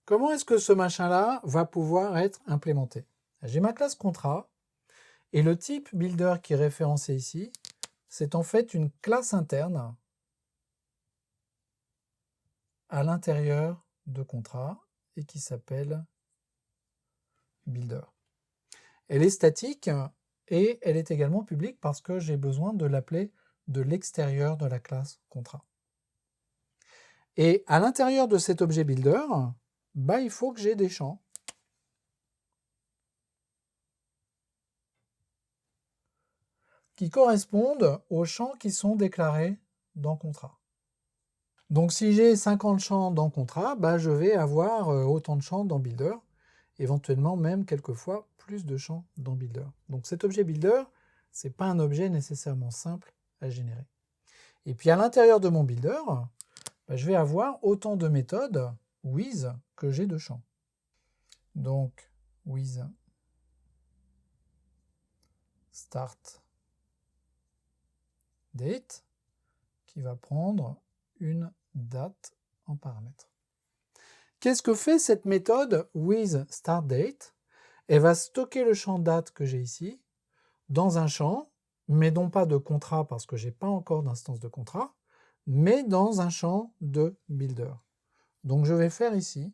comment est-ce que ce machin-là va pouvoir être implémenté? J'ai ma classe contrat et le type builder qui est référencé ici, c'est en fait une classe interne à l'intérieur de contrat et qui s'appelle builder. Elle est statique et elle est également publique parce que j'ai besoin de l'appeler de l'extérieur de la classe contrat. Et à l'intérieur de cet objet builder, bah, il faut que j'ai des champs qui correspondent aux champs qui sont déclarés dans contrat. Donc si j'ai 50 champs dans contrat, bah, je vais avoir autant de champs dans builder, éventuellement même quelquefois plus de champs dans builder. Donc cet objet builder, ce n'est pas un objet nécessairement simple à générer. Et puis à l'intérieur de mon builder, bah, je vais avoir autant de méthodes with que j'ai de champs. Donc with start date qui va prendre une date en paramètre. Qu'est-ce que fait cette méthode with start date? Elle va stocker le champ date que j'ai ici dans un champ, mais non pas de contrat parce que je n'ai pas encore d'instance de contrat, mais dans un champ de builder. Donc je vais faire ici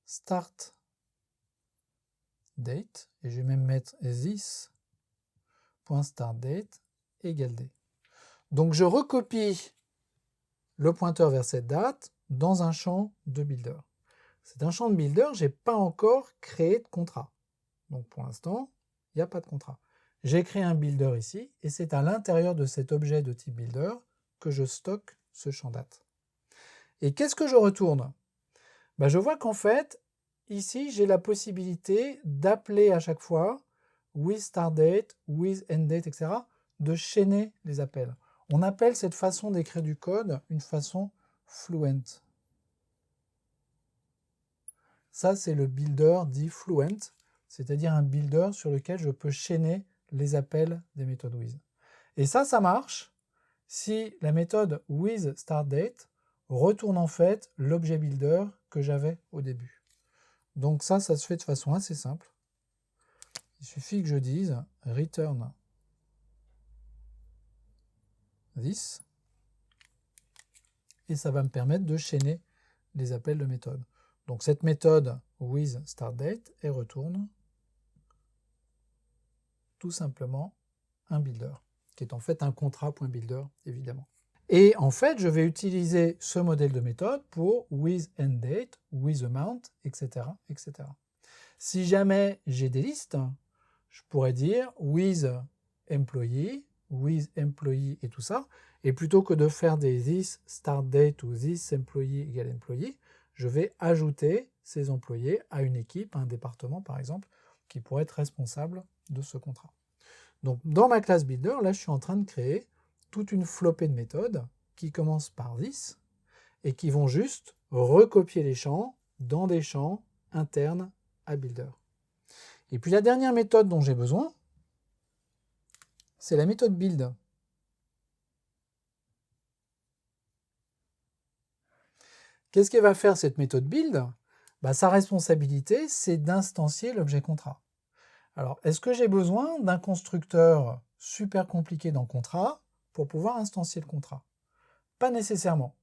start date, et je vais même mettre this.startDate égale D. Donc je recopie le pointeur vers cette date dans un champ de builder. C'est un champ de builder, je n'ai pas encore créé de contrat. Donc pour l'instant, il n'y a pas de contrat. J'ai créé un builder ici, et c'est à l'intérieur de cet objet de type builder que je stocke ce champ date. Et qu'est-ce que je retourne? Ben, je vois qu'en fait, ici, j'ai la possibilité d'appeler à chaque fois with start date, with end date, etc., de chaîner les appels. On appelle cette façon d'écrire du code une façon fluent. Ça, c'est le builder dit fluent, c'est-à-dire un builder sur lequel je peux chaîner les appels des méthodes with. Et ça marche si la méthode with start date retourne en fait l'objet builder que j'avais au début. Donc ça se fait de façon assez simple. Il suffit que je dise return this et ça va me permettre de chaîner les appels de méthode. Donc cette méthode with start date, elle retourne tout simplement un builder, qui est en fait un contrat.builder évidemment. Et en fait, je vais utiliser ce modèle de méthode pour with end date, with amount, etc., etc. Si jamais j'ai des listes, je pourrais dire with employee et tout ça, et plutôt que de faire des this start date ou this employee égale employee, je vais ajouter ces employés à une équipe, à un département par exemple, qui pourrait être responsable de ce contrat. Donc dans ma classe builder, là je suis en train de créer toute une flopée de méthodes qui commencent par this et qui vont juste recopier les champs dans des champs internes à builder. Et puis la dernière méthode dont j'ai besoin, c'est la méthode build. Qu'est-ce qu'elle va faire cette méthode build? Sa responsabilité, c'est d'instancier l'objet contrat. Alors, est-ce que j'ai besoin d'un constructeur super compliqué dans contrat pour pouvoir instancier le contrat? Pas nécessairement.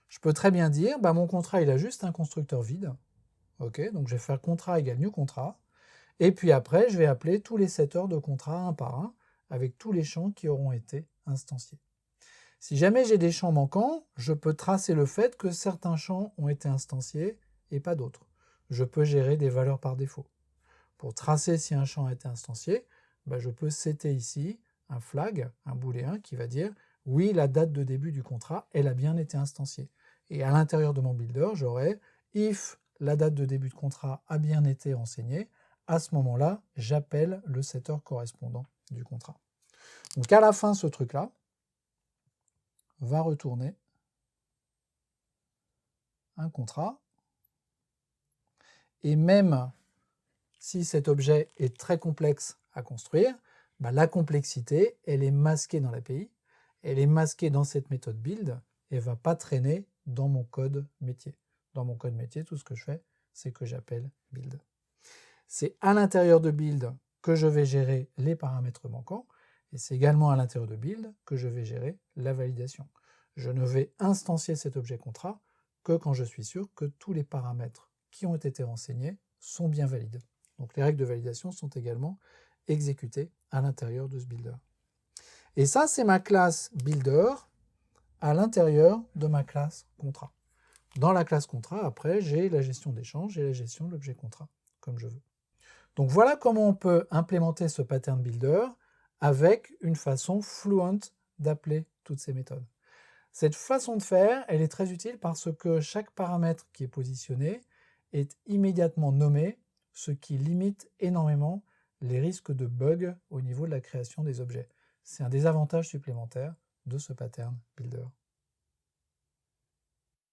Je peux très bien dire, mon contrat, il a juste un constructeur vide. Ok, donc je vais faire contrat égale new contrat. Et puis après, je vais appeler tous les setters de contrat un par un avec tous les champs qui auront été instanciés. Si jamais j'ai des champs manquants, je peux tracer le fait que certains champs ont été instanciés et pas d'autres. Je peux gérer des valeurs par défaut. Pour tracer si un champ a été instancié, je peux setter ici un flag, un booléen qui va dire oui, la date de début du contrat, elle a bien été instanciée. Et à l'intérieur de mon builder, j'aurai if la date de début de contrat a bien été renseignée, à ce moment-là, j'appelle le setter correspondant du contrat. Donc à la fin, ce truc-là va retourner un contrat. Et même si cet objet est très complexe à construire, la complexité, elle est masquée dans l'API, elle est masquée dans cette méthode build et ne va pas traîner dans mon code métier. dans mon code métier, tout ce que je fais, c'est que j'appelle build. C'est à l'intérieur de build que je vais gérer les paramètres manquants, et c'est également à l'intérieur de build que je vais gérer la validation. Je ne vais instancier cet objet contrat que quand je suis sûr que tous les paramètres qui ont été renseignés sont bien valides. Donc les règles de validation sont également exécutées à l'intérieur de ce builder. Et ça, c'est ma classe builder à l'intérieur de ma classe contrat. Dans la classe contrat, après, j'ai la gestion d'échange et la gestion de l'objet contrat, comme je veux. Donc voilà comment on peut implémenter ce pattern builder avec une façon fluent d'appeler toutes ces méthodes. Cette façon de faire, elle est très utile parce que chaque paramètre qui est positionné est immédiatement nommé, ce qui limite énormément les risques de bugs au niveau de la création des objets. C'est un des avantages supplémentaires de ce pattern builder.